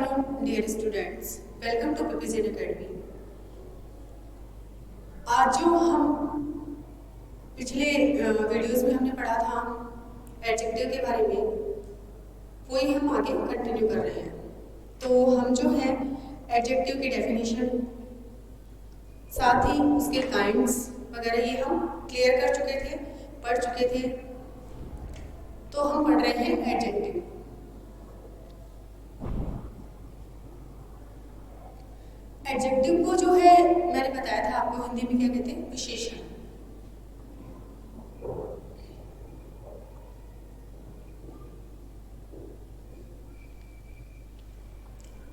afternoon, dear students. Welcome to PPZ Academy. आज जो हम पिछले वीडियोस में हमने पढ़ा था एडजेक्टिव के बारे में, वही हम आगे कंटिन्यू कर रहे हैं। तो हम जो है एडजेक्टिव की डेफिनेशन, साथ ही उसके काइंड्स वगैरह ये हम क्लियर कर चुके थे, पढ़ चुके थे। तो हम पढ़ रहे हैं एडजेक्टिव। एडजेक्टिव को जो है मैंने बताया था आपको हिंदी में क्या कहते हैं, विशेषण।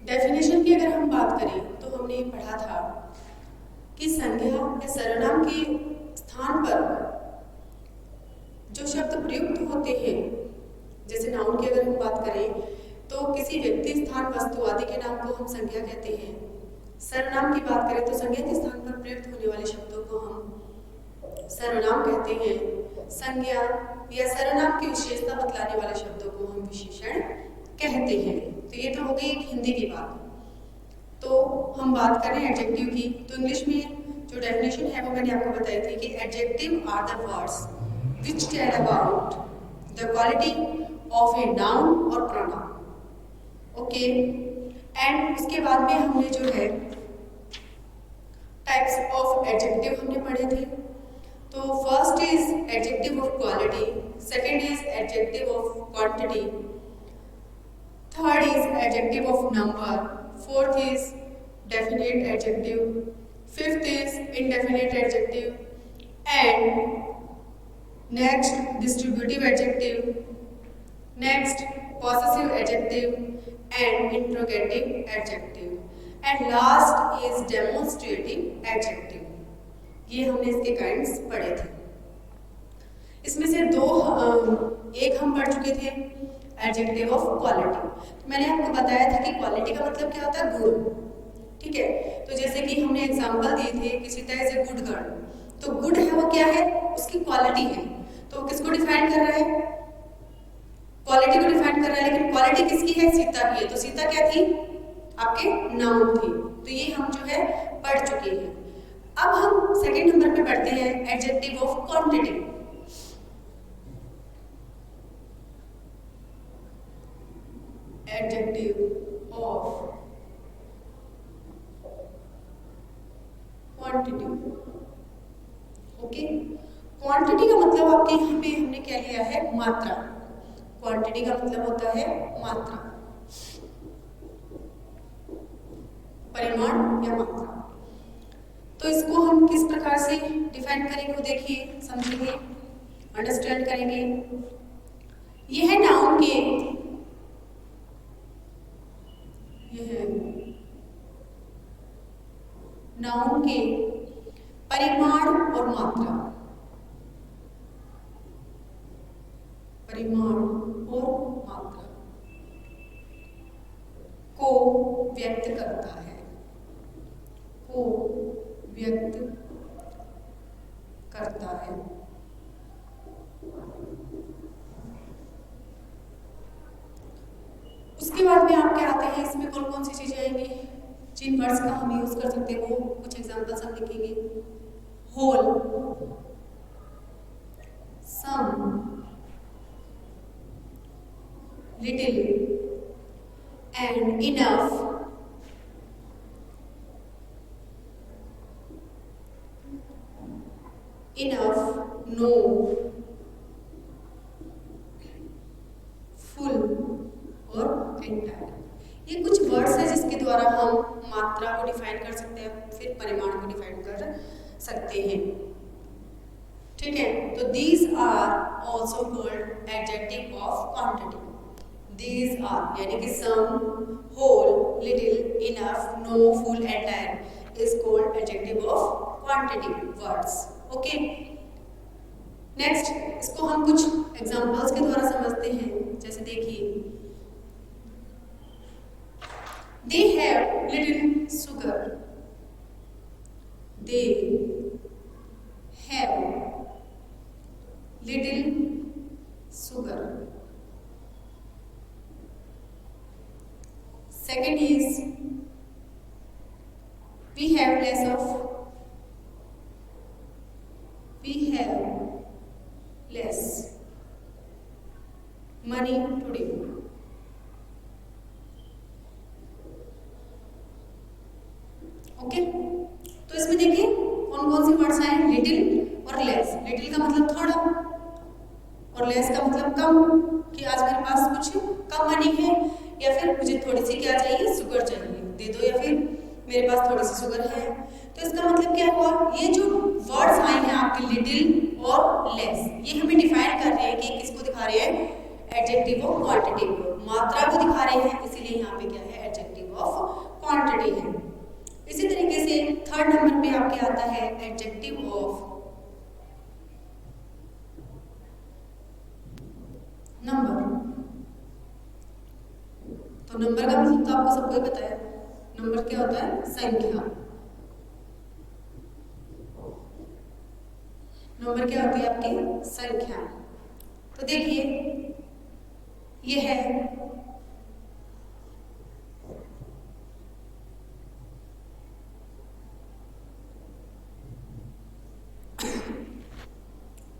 डेफिनेशन की अगर हम बात करें तो हमने पढ़ा था कि संज्ञा या सर्वनाम के स्थान पर जो शब्द प्रयुक्त होते हैं, जैसे नाउन की अगर हम बात करें तो किसी व्यक्ति, स्थान, वस्तु आदि के नाम को हम संज्ञा कहते हैं। सर्वनाम की बात करें तो संज्ञा के स्थान पर प्रयुक्त होने वाले शब्दों को हम सर्वनाम कहते हैं। संज्ञा या सर्वनाम की विशेषता बतलाने वाले शब्दों को हम विशेषण कहते हैं। तो ये तो हो गई एक हिंदी की बात। तो हम बात करें एडजेक्टिव की, तो इंग्लिश में जो डेफिनेशन है वो मैंने आपको बताई थी कि adjective are the words which tell about the quality of a noun और प्रोनाउन। ओके, एंड उसके बाद में हमने जो है टाइप्स ऑफ एडजेक्टिव हमने पढ़े थे। तो first is adjective of quality, second is adjective of quantity, third is adjective of number, fourth is definite adjective, fifth is indefinite adjective, and next distributive adjective, next possessive adjective and interrogative adjective, and last is demonstrative adjective। ये हमने इसके kinds पढ़े थे। इसमें से एक हम पढ़ चुके थे एडजेक्टिव ऑफ क्वालिटी। तो मैंने आपको बताया था कि क्वालिटी का मतलब क्या होता है, गुड। ठीक है, तो जैसे कि हमने एग्जांपल दिए थे कि Sita is a good girl. तो गुड है वो क्या है, उसकी क्वालिटी है। तो किसको डिफाइन कर रहा है, क्वालिटी को डिफाइन कर रहा है। लेकिन क्वालिटी किसकी है, सीता की है। तो सीता क्या थी, आपके नाउन थी। तो ये हम जो है पढ़ चुके हैं। अब हम सेकंड नंबर पे पढ़ते हैं adjective of quantity. Adjective of quantity. Okay, quantity का मतलब आपके यहाँ पे हमने क्या लिया है, मात्रा। क्वांटिटी का मतलब होता है मात्रा, परिमाण या मात्रा। तो इसको हम किस प्रकार से डिफाइन करेंगे वो देखिए, समझेंगे, अंडरस्टैंड करेंगे। ये है नाउन के, नाउन के परिमाण और मात्रा, परिमाण और मात्रा को व्यक्त करता है, को व्यक्त करता है। उसके बाद में आप क्या आते हैं, इसमें कौन कौन सी चीजें आएंगी, जिन वर्ड्स का हम यूज कर सकते हैं वो कुछ एग्जांपल्स हम लिखेंगे। Whole, some, little and enough, no, full और entire। ये कुछ वर्ड्स है जिसके द्वारा हम मात्रा को डिफाइन कर सकते हैं, फिर परिमाण को डिफाइन कर सकते हैं। ठीक है, तो these are also called adjective of quantity। These are यानी कि some, whole, little, enough, no, full, entire is called adjective of quantity words। Okay, next इसको हम कुछ examples के द्वारा समझते हैं। जैसे देखिए, they have little sugar, they have little sugar। Second is we have less money today. Okay, तो इसमें देखिए कौन कौन सी वर्ड्स आए, लिटिल और लेस। लिटिल का मतलब थोड़ा और लेस का मतलब कम, कि आज मेरे पास कुछ कम मनी है, या फिर मुझे थोड़ी सी क्या चाहिए, शुगर चाहिए, दे दो, या फिर मेरे पास थोड़ी सी शुगर है। तो इसका मतलब क्या हुआ, ये जो वर्ड्स आए हैं आपके लिटिल और लेस, ये हमें डिफाइन कर रहे हैं कि किसको दिखा रहे हैं, एडजेक्टिव ऑफ क्वांटिटी को, मात्रा को दिखा रहे हैं, इसीलिए यहाँ पे क्या है, एडजेक्टिव ऑफ क्वांटिटी है। इसी तरीके से थर्ड नंबर पे आपके आता है एडजेक्टिव ऑफ नंबर। तो नंबर का मतलब तो आपको सबको ही पता है, नंबर क्या होता है, संख्या। नंबर क्या होती है आपकी, संख्या। तो देखिए ये है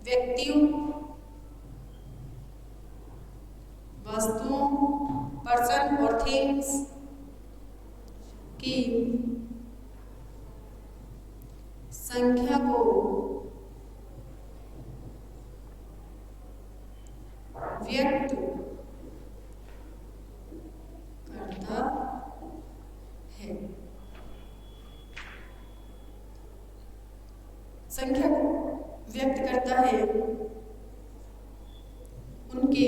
व्यक्तियों, वस्तुओं, पर्सन और थिंग्स की संख्या को व्यक्त करता है। संख्या को व्यक्त करता है उनके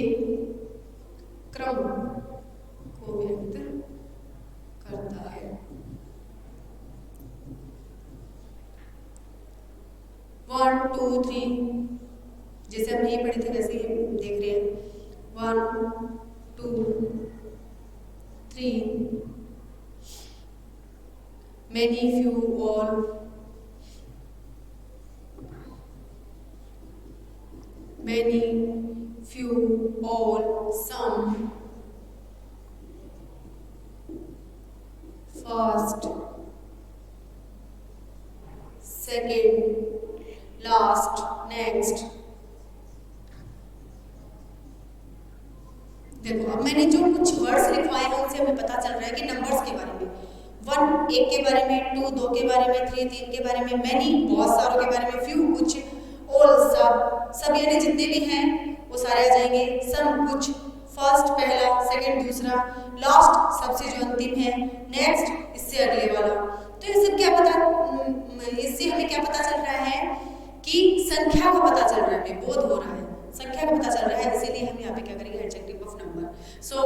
क्रम को व्यक्त करता है। 1 2 3, जैसे हम नहीं पढ़े थे वैसे ही देख रहे हैं। 1 2 3, many, few, all, many, few, all, some, first, second, last, next। देखो अब मैंने जो कुछ वर्ड्स लिखवाए हैं उनसे हमें पता चल रहा है कि नंबर्स के बारे में, 1 एक के बारे में, 2 2 के बारे में, 3 3 के बारे में, मैनी बहुत सारों के बारे में, फ्यू कुछ, ऑल सब यानी जितने भी हैं वो सारे आ जाएंगे, सम कुछ, फर्स्ट पहला, सेकंड दूसरा, लास्ट सबसे जो अंतिम है, नेक्स्ट इससे अगले वाला। तो ये सब क्या पता, इससे हमें क्या पता चल रहा है कि संख्या का पता चल रहा है, हमें बोध हो रहा है, संख्या का पता चल रहा है, इसीलिए हम यहाँ पे क्या करेंगे, adjective of number. So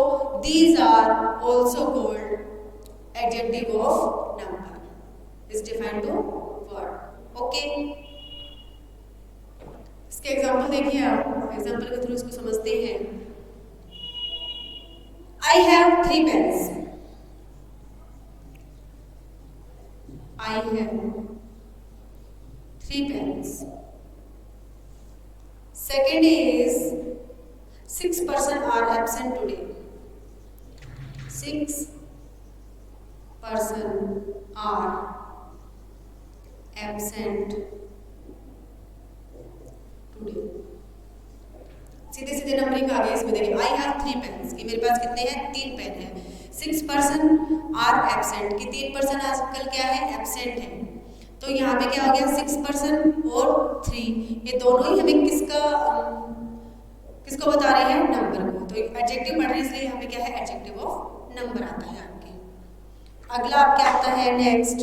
these are also called adjective of number, is defined to word. Okay, इसके एग्जाम्पल देखिए आप, एग्जाम्पल के थ्रू इसको समझते हैं। I have 3 pens. I have 3 pens. Second is 6 persons are absent today. 6 persons are absent today. सीधे सीधे numbering आ गया इसमें, देखिए आई हैव 3 पेन्स, कि मेरे पास कितने हैं, 3 पेन हैं। 6 पर्सन आर एब्सेंट, कि 3 पर्सन आजकल क्या है, एब्सेंट है। तो यहाँ पे क्या हो गया, 6 पर्सन और 3, ये दोनों ही हमें किसको बता रहे हैं, नंबर को। तो एडजेक्टिव पढ़ रहे हैं इसलिए यहाँ पे क्या है, एडजेक्टिव ऑफ नंबर आता है आपके। अगला आपके आता है नेक्स्ट,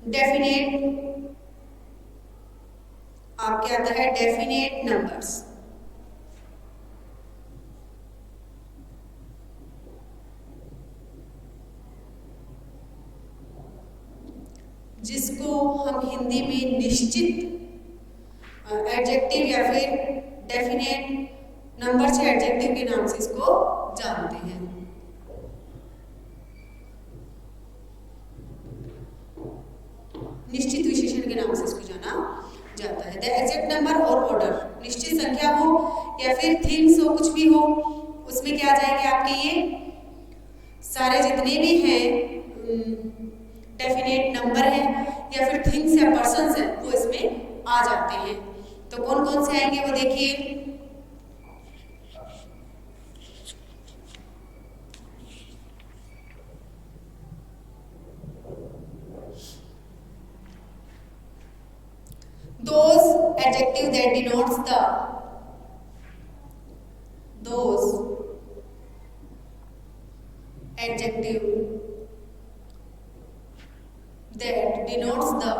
डेफिनेट। आपके आता है डेफिनेट नंबर्स। जिसको हम हिंदी में निश्चित एडजेक्टिव या फिर डेफिनेट नंबर से एडजेक्टिव के नाम से इसको जानते हैं। निश्चित विशेषण के नाम से इसको जाना जाता है। द एग्जैक्ट नंबर और ऑर्डर, निश्चित संख्या हो या फिर थिंग्स हो, कुछ भी हो, उसमें क्या आ जाएंगे आपके ये सारे जितने भी हैं डेफिनेट नंबर है या फिर थिंग्स या पर्सन्स हैं वो इसमें आ जाते हैं। तो कौन कौन से आएंगे वो देखिए। those adjective that denotes the those adjective that denotes the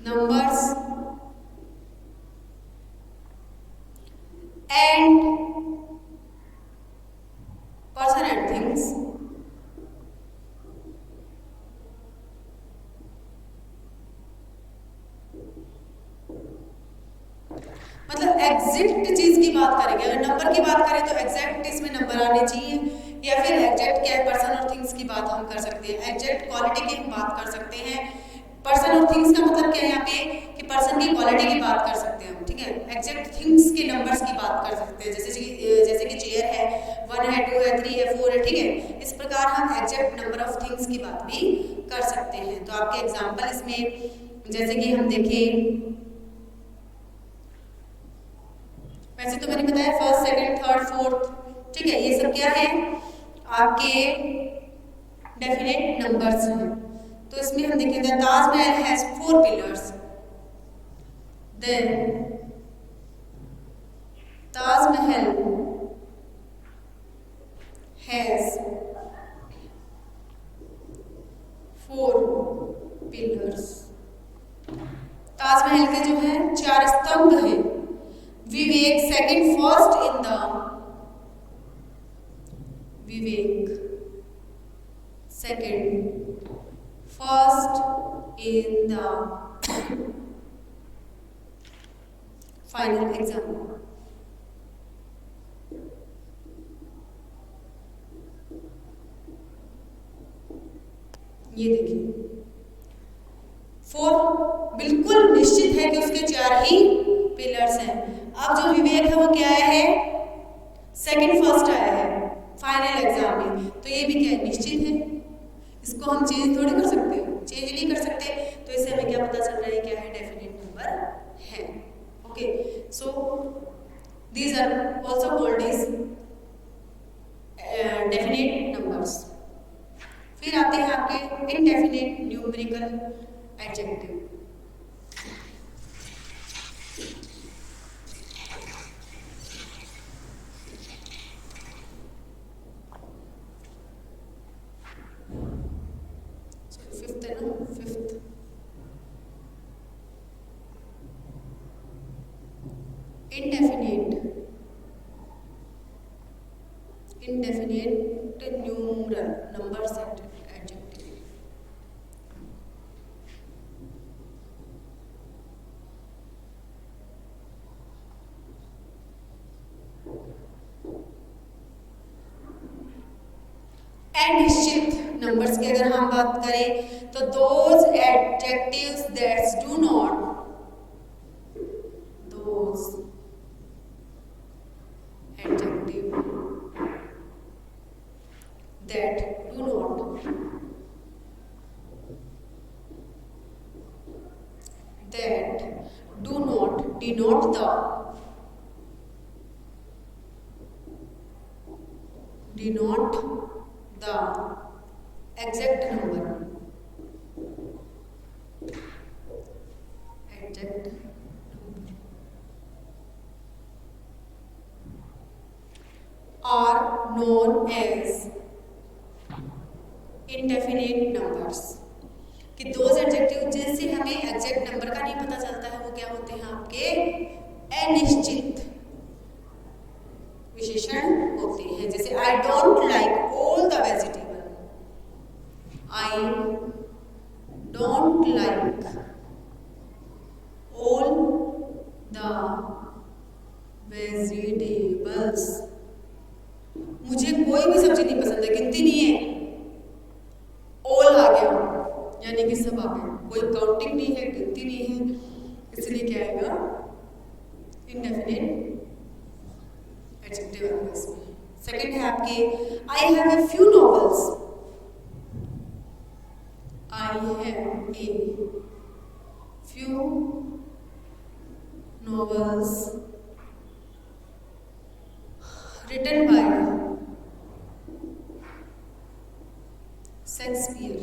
numbers and person and things मतलब एग्जैक्ट चीज की बात करेंगे। अगर नंबर की बात करें तो एग्जैक्ट इसमें नंबर आने चाहिए, या फिर एग्जैक्ट क्या है पर्सन और थिंग्स की बात हम कर सकते हैं। एग्जैक्ट क्वालिटी की हम बात कर सकते हैं। पर्सन और थिंग्स का मतलब क्या है यहाँ पे कि पर्सन की क्वालिटी की बात कर सकते हैं हम, ठीक है। एग्जैक्ट थिंग्स के नंबर्स की बात कर सकते हैं, जैसे कि चेयर है, 1 है, 2 है, 3 है, 4 है, ठीक है। इस प्रकार हम एग्जैक्ट नंबर ऑफ थिंग्स की बात भी कर सकते हैं। तो आपके एग्जाम्पल इसमें जैसे कि हम देखें, वैसे तो मैंने बताया फर्स्ट, सेकंड, थर्ड, फोर्थ, ठीक है, ये सब क्या है आपके डेफिनेट नंबर्स हैं। तो इसमें हम देखेंगे Taj Mahal has 4 pillars, then Taj Mahal has 4 pillars. Taj Mahal के जो है 4 स्तंभ हैं। Vivek second first in the Vivek second first in the final exam. ये देखिए 4 बिल्कुल निश्चित है कि उसके 4 ही पिलर्स हैं। अब जो विवेक है वो क्या है, सेकंड फर्स्ट आया है फाइनल एग्जाम में, तो ये भी क्या है निश्चित है। इसको हम चेंज थोड़ी कर सकते हो, चेंज नहीं कर सकते। तो इससे हमें क्या पता चल रहा है, क्या है डेफिनेट नंबर है। Okay, so these are also called as definite numbers. फिर आते हैं आपके इनडेफिनेट न्यूमेरिकल एडजेक्टिव। फिफ्थ है ना, fifth indefinite numeral number set adjective। अनिश्चित नंबर्स की अगर हम बात करें तो those adjectives that do not denote the exact number, are known as indefinite numbers। कि दोज एडजेक्टिव जिनसे हमें एग्जैक्ट नंबर का नहीं पता चलता है वो क्या होते हैं आपके अनिश्चित विशेषण होते हैं। जैसे I don't like all the vegetables. मुझे कोई भी सब्जी नहीं पसंद है, गिनती नहीं है, ऑल आ गया, यानी कि सब आ गया, कोई काउंटिंग नहीं है, गिनती नहीं है, इसलिए क्या आएगा, इंडेफिनिट एडजेक्टिव आएगा इसमें। सेकंड है आपके I have a few novels. I have a few novels written by Shakespeare.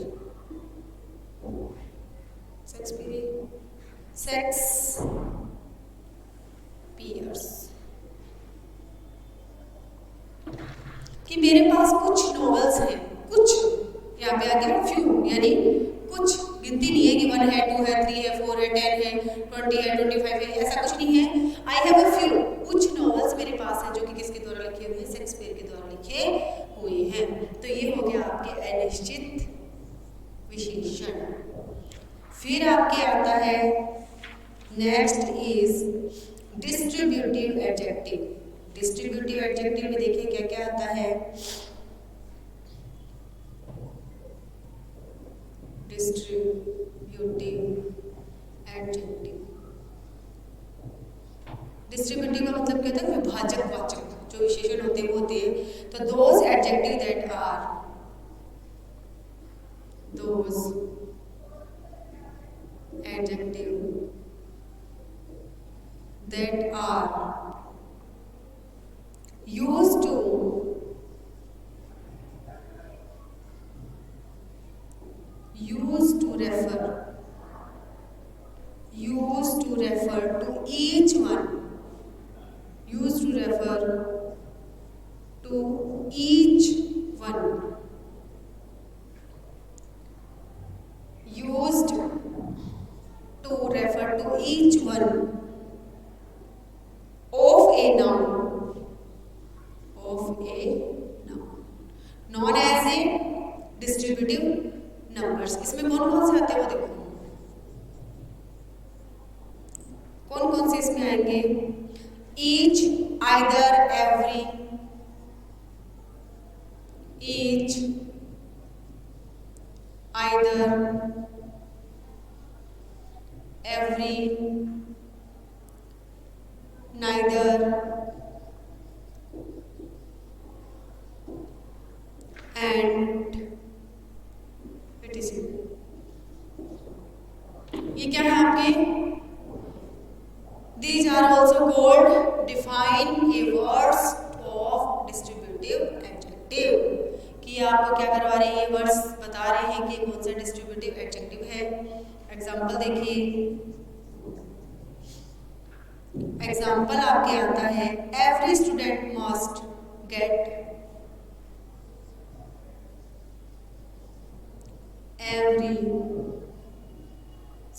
कि मेरे पास कुछ नॉवेल्स हैं, कुछ, यहाँ पे आ गया फ्यू, यानी कुछ, गिनती नहीं है कि 1 है, 2 है, 3 है, 4 है, 10 है, 20 है, 25 है, ऐसा कुछ नहीं है। आई हैव अ फ्यू, कुछ नॉवेल्स मेरे पास हैं जो कि किसके द्वारा लिखे हुए हैं, शेक्सपियर के द्वारा लिखे हुए हैं। तो ये हो गया आपके अनिश्चित विशेषण। फिर आपके आता है next is distributive adjective. Distributive adjective में देखिए क्या क्या आता है। डिस्ट्रीब्यूटिव एडजेक्टिव, डिस्ट्रीब्यूटिव का मतलब क्या होता है, विभाजक वाचक जो विशेषण होते हैं वो होते हैं। तो those adjective that are, those adjective that are used to refer to each one, used to refer to each one, used to refer to each one of a noun, known as a distributive numbers। इसमें कौन कौन से आते हैं वो देखो, कौन कौन से इसमें आएंगे, each, either, every, each, either, every, neither, and etc। ये क्या है आपके, these are also called define a words of distributive adjective। कि आपको क्या करवा रहे हैं, ये वर्ड्स बता रहे हैं कि कौन सा डिस्ट्रीब्यूटिव एडजेक्टिव है। एग्जाम्पल देखिए, एग्जाम्पल आपके आता है every student must get, every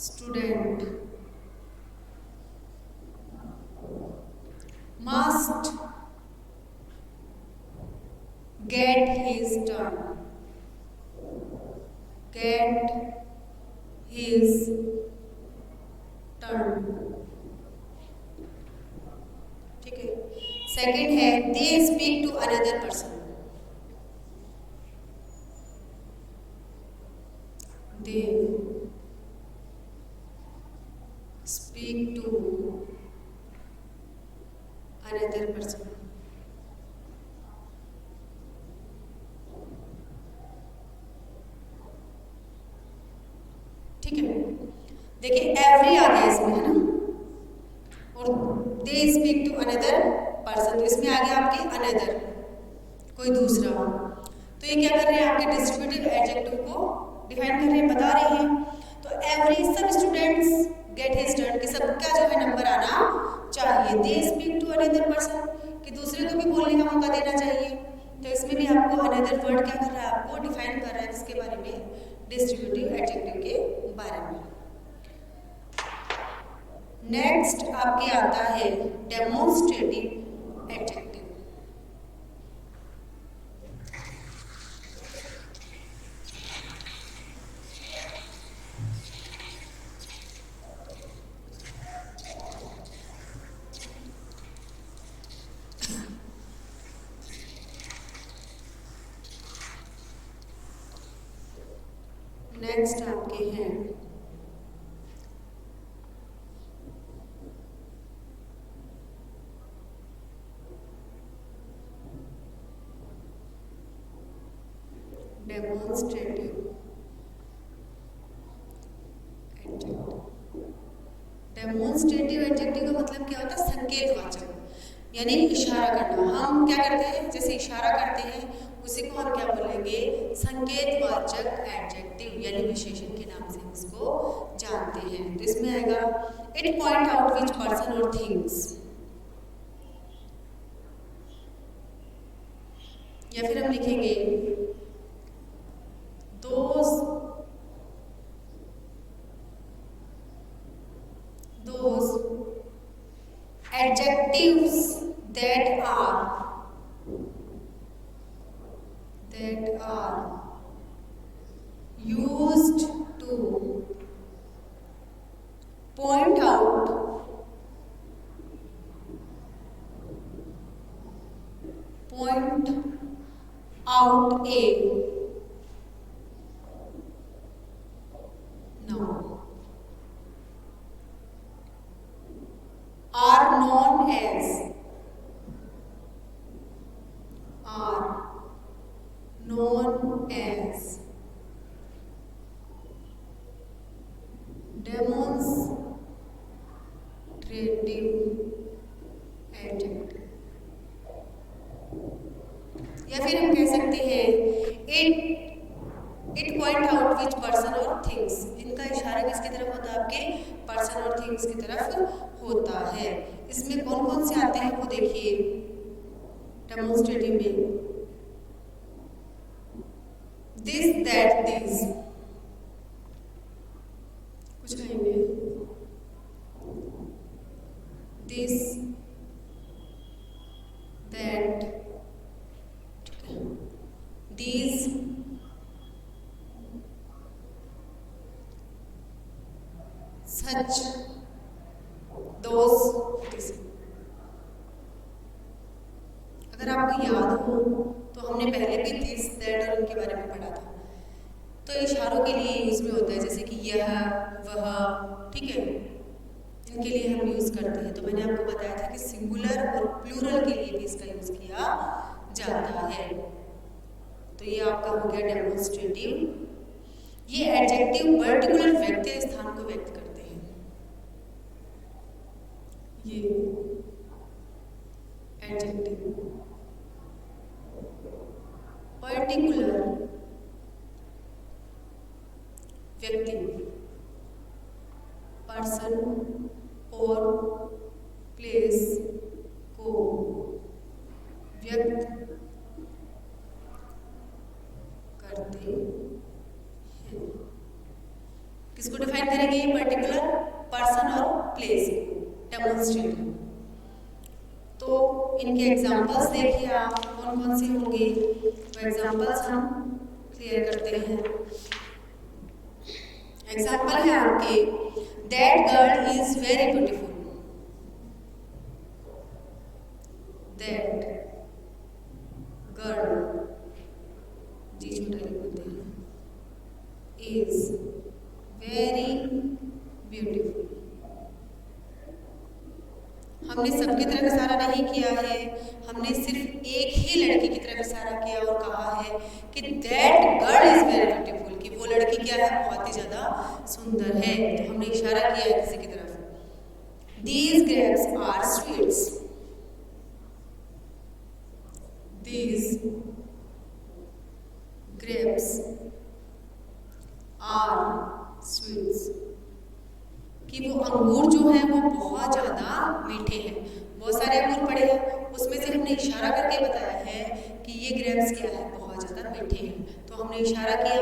student must get his turn, get his turn। ठीक है। सेकंड है they speak to another person, they speak to another person। ठीक है। देखिए एवरी आ गया इसमें, है ना, और they speak to another person, तो इसमें आ गया आपके अनदर, कोई दूसरा। तो ये क्या कर रहे हैं, आपके डिस्ट्रीब्यूटिव एडजेक्टिव को डिफाइन कर रहे हैं, बता रहे हैं। तो एवरी, सब स्टूडेंट्स गेट हिज टर्न, कि सबका जो है नंबर आना चाहिए। They speak to another person, कि दूसरे को भी बोलने का मौका देना चाहिए। तो इसमें भी आपको अनदर वर्ड क्या कर रहा है, आपको डिफाइन कर रहा है, जिसके बारे में, डिस्ट्रीब्यूटिव एडजेक्टिव के बारे में। नेक्स्ट आपके आता है डेमोन्स्ट्रेटिव एडजेक्टिव। नेक्स्ट आपके हैं डेमोन्स्ट्रेटिव एडजेक्टिव। डेमोन्स्ट्रेटिव एडजेक्टिव का मतलब क्या होता है? संकेतवाचक, यानी इशारा करना। हम क्या करते हैं, जैसे इशारा करते हैं उसी को हम क्या बोलेंगे? संकेतवाचक एडजेक्टिव, यानी विशेषण के नाम से हम इसको जानते हैं। तो इसमें आएगा it point out which person और थिंग्स, या फिर हम लिखेंगे those adjectives that are used to point out a noun are known as demonstrative adjective। या फिर हम कह सकते हैं it point out which person और थिंग्स। इनका इशारा किसकी तरफ होता है? आपके पर्सन और थिंग्स की तरफ होता है। इसमें कौन कौन से आते हैं वो देखिए डेमोन्स्ट्रेटिव में, दिस दैट दिस, कुछ कहेंगे this that these, such, those, this। अगर आपको याद हो तो हमने पहले भी दिस दैट और उनके बारे में पढ़ा था। तो इशारों के लिए यूज में होता है, जैसे कि यह, वह, ठीक है, इनके लिए हम यूज करते हैं। तो मैंने आपको बताया था कि सिंगुलर और प्लूरल के लिए भी इसका यूज किया जाता है। तो ये आपका हो गया डेमोन्स्ट्रेटिव। ये एडजेक्टिव पर्टिकुलर व्यक्ति या स्थान को व्यक्त करते हैं। ये एडजेक्टिव पर्टिकुलर व्यक्ति, पर्सन और प्लेस को व्यक्त करते हैं। किसको डिफाइन करेंगे? पर्टिकुलर पर्सन और प्लेस को, डेमोन्स्ट्रेटिव। तो इनके एग्जांपल्स देखिए आप कौन कौन से होंगे। तो एग्जांपल्स हम क्लियर करते हैं। एग्जांपल है आपके that girl is very beautiful, that girl G छोटा लिख देते हैं, इज वेरी ब्यूटीफुल। हमने सबकी तरफ इशारा नहीं किया है, हमने सिर्फ एक ही लड़की की तरफ इशारा किया और कहा है कि that girl is very beautiful, कि वो लड़की क्या है? बहुत ही ज्यादा सुंदर है। तो हमने इशारा किया है किसी की तरफ। These grapes are sweets, these grapes are sweets, कि वो अंगूर जो है वो बहुत ज़्यादा मीठे हैं। बहुत सारे अंगूर पड़े हैं, उसमें से हमने इशारा करके बताया है कि ये ग्रेप्स क्या है? बहुत ज़्यादा मीठे हैं। तो हमने इशारा किया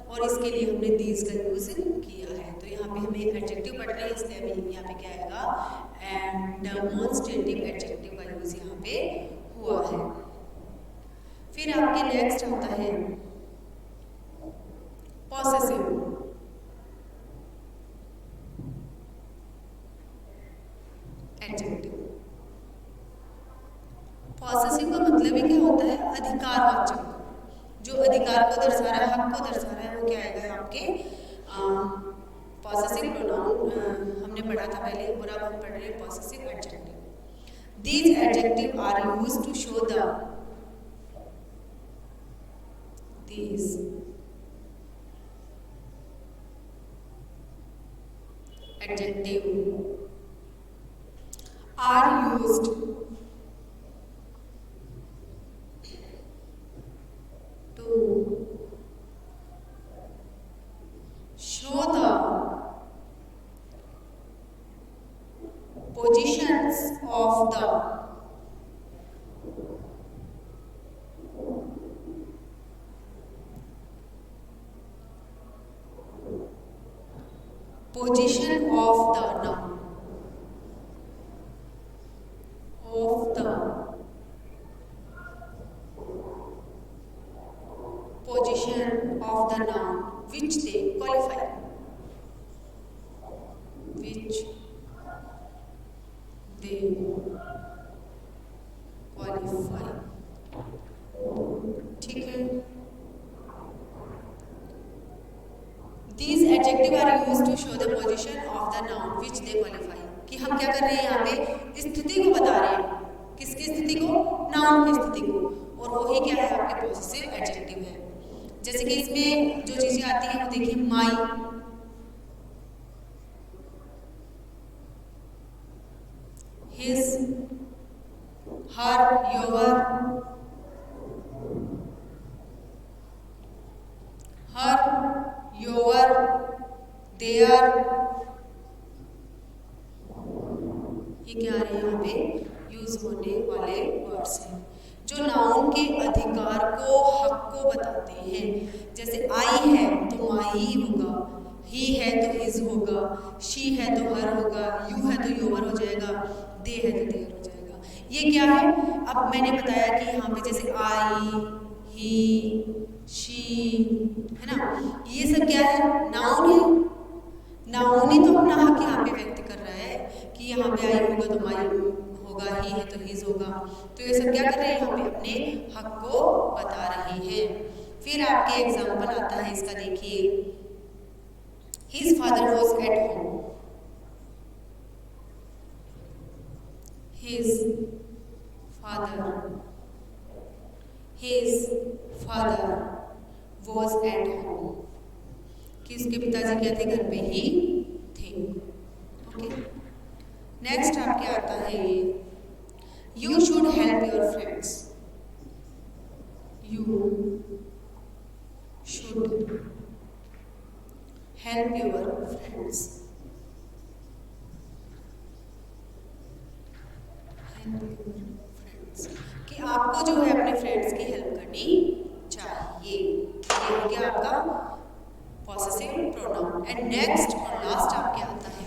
और इसके लिए हमने दीज का यूज़ किया है। तो यहाँ पे हमें एडजेक्टिव पढ़ रहे हैं, इसलिए हमें यहाँ पे क्या आएगा? एंड डेमोन्स्ट्रेटिव एडजेक्टिव का यूज़ यहाँ पे हुआ है। फिर आपके नेक्स्ट आता है पॉसेसिव। एडजेक्टिव पॉसेसिव का मतलब ही क्या होता है? अधिकारवाचक, जो अधिकार को दर्शा रहा है, हक को दर्शा रहा है, वो वो क्या आएगा आपके पॉसेसिव प्रोनाउन हमने पढ़ा था पहले और अब हम पढ़ रहे हैं possessive adjective. These adjective are used to show the these adjective are used to show the positions of the position of the noun of the position of the noun which they qualify, which they qualify। ठीक है, These adjectives are used to show the position of the noun which they qualify। कि हम क्या कर रहे हैं यहाँ पे स्थिति को बता रहे हैं, किसकी स्थिति को, नाउन की स्थिति को, और वही क्या है आपके पॉसेसिव एडजेक्टिव है। जैसे कि इसमें जो चीजें आती हैं वो देखिए, my, his, her, your, her, your, their, ये क्या है यहाँ पे यूज होने वाले वर्ड्स हैं जो नाउन के अधिकार को, हक को बताते हैं। जैसे आई है तो माई होगा, ही है तो हिज होगा, शी है तो हर होगा, यू है तो योर हो जाएगा, दे है तो देयर हो जाएगा। ये क्या है, अब मैंने बताया कि यहाँ पे जैसे आई, ही, शी, है ना, ये सब क्या है, नाउन है। नाउन ही तो अपना हक यहाँ पे व्यक्त कर रहा है कि यहाँ पे आई होगा तो माई होगा, ही है तो हिज होगा, तो ये सब क्या कर रहे हैं, यहाँ पे अपने हक को बता रहे हैं। फिर आपके एग्जाम्पल आता है इसका, देखिए, his father was at home, his father was at home, कि उसके पिताजी क्या थे, घर पे ही थे। ओके, नेक्स्ट आपके आता है ये, you should help your friends, you should help your friends, कि आपको जो है अपने फ्रेंड्स की हेल्प करनी चाहिए। ये हो गया आपका पॉसेसिव प्रोनाउन। एंड नेक्स्ट और लास्ट आपके आता है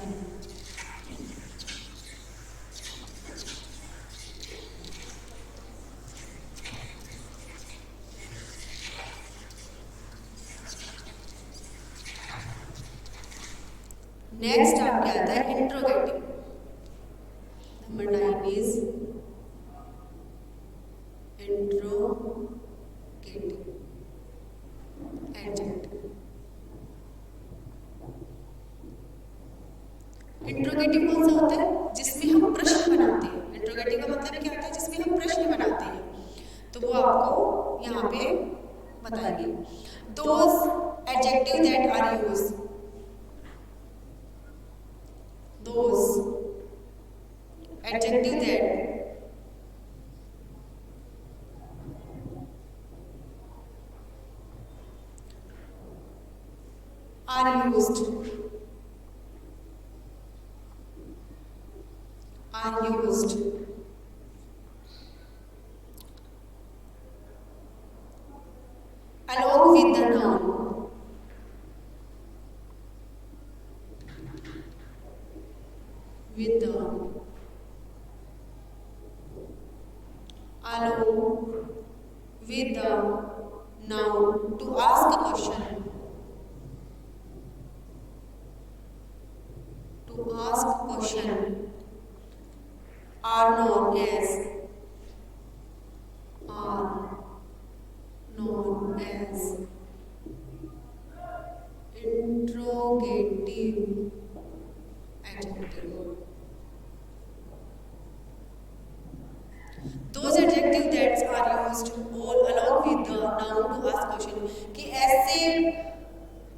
interrogative. Number 9 is interrogative adjective. Interrogative कौन सा होता है, जिसमें हम प्रश्न बनाते हैं। इंट्रोगेटिव का मतलब क्या होता है, जिसमें हम प्रश्न बनाते हैं, तो वो आपको यहाँ पे बताएंगे। Those adjective that are used, those adjective that are used along with the noun with the along with the noun to ask a question, are known as interrogative adjective, those adjective that are used all along with the noun to ask question, कि ऐसे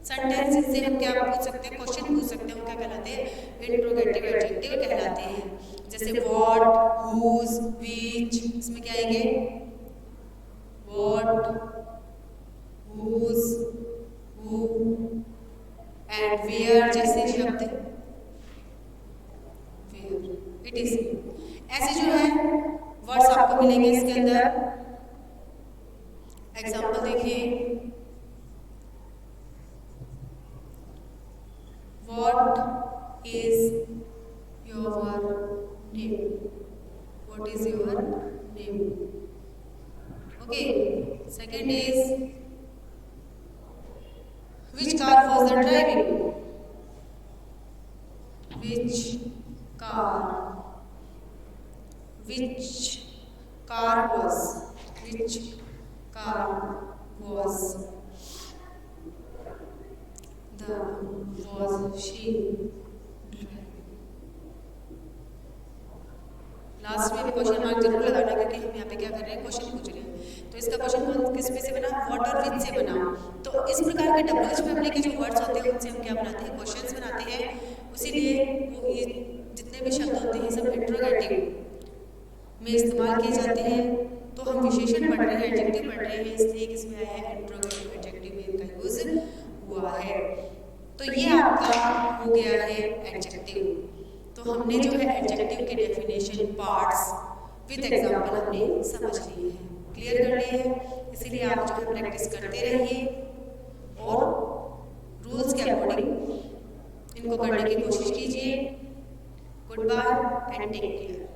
sentence से हम क्या पूछ सकते हैं, question पूछ सकते हैं, वो क्या कहलाते हैं, इंट्रोगेटिव एडजेक्टिव कहलाते हैं। जैसे व्हाट, हुज, व्हिच, इसमें क्या आएंगे, what, whose, who and where जैसे शब्द, वेयर, इट इज, ऐसे जो है वर्ड्स आपको मिलेंगे इसके अंदर। एग्जाम्पल देखिए, what is your name, what is your name, okay. Second is which car was the driving, which car, which car was, which car was the, was she driving। Last में भी question mark जरूर लगाना, क्योंकि हम यहाँ पे क्या कर रहे हैं, क्वेश्चन पूछ रहे हैं। तो इसका क्वेश्चन किस पे से बना, व्हाट और विच से बना। तो इस प्रकार के WH फैमिली के जो वर्ड्स होते हैं उनसे हम क्या बनाते हैं, क्वेश्चंस बनाते हैं। उसीलिए वो ये जितने भी शब्द होते हैं सब इंट्रोगेटिव में इस्तेमाल किए जाते हैं। तो हम विशेषण पढ़ रहे हैं, एडजेक्टिव पढ़ रहे हैं, इसलिए किसमें आया है, इंट्रोगेटिव एडजेक्टिव में इनका यूज हुआ है। तो ये आपका हो गया है एडजेक्टिव। तो हमने जो है एडजेक्टिव के डेफिनेशन, पार्ट्स विद एग्जांपल हमने समझ लिए हैं, क्लियर कर लिए हैं। इसीलिए आप जो है प्रैक्टिस करते रहिए और रूल्स के अकॉर्डिंग इनको करने की कोशिश कीजिए। Goodbye and take care.